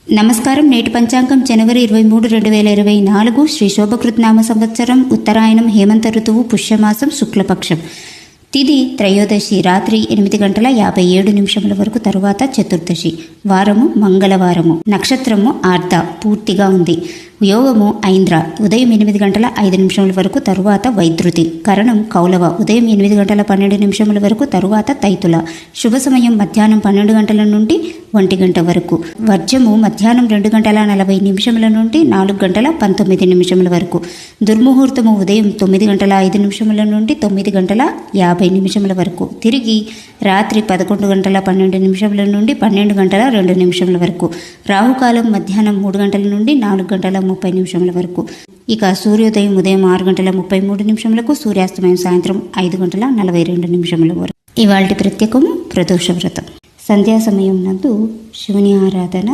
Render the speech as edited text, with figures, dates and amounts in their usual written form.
నమస్కారం. నేటి పంచాంగం జనవరి 23, 2024 శ్రీ శోభకృత్నామ సంవత్సరం, ఉత్తరాయణం, హేమంత ఋతువు, పుష్యమాసం, శుక్లపక్షం. తిథి త్రయోదశి రాత్రి 8:57 వరకు, తరువాత చతుర్దశి. వారము మంగళవారము. నక్షత్రము ఆర్ధ పూర్తిగా ఉంది. యోగము ఐంద్ర ఉదయం 8:05 వరకు, తరువాత వైద్యుతి. కరణం కౌలవ ఉదయం 8:12 వరకు, తరువాత తైతుల. శుభ సమయం మధ్యాహ్నం 12 నుండి 1 వరకు. వర్జము మధ్యాహ్నం 2:40 నుండి 4:19 వరకు. దుర్ముహూర్తము ఉదయం 9:05 నుండి 9:50 వరకు. తిరిగి రాత్రి 11:12 నుండి 12:02 వరకు. రాహుకాలం మధ్యాహ్నం 3 గంటల నుండి 4:30 వరకు. ఇక సూర్యోదయం ఉదయం 6:33, సూర్యాస్తమయం సాయంత్రం 5:42 వరకు. ఇవాల్టి ప్రత్యేకము ప్రదోష వ్రతం. సంధ్యా సమయం నందు శివుని ఆరాధన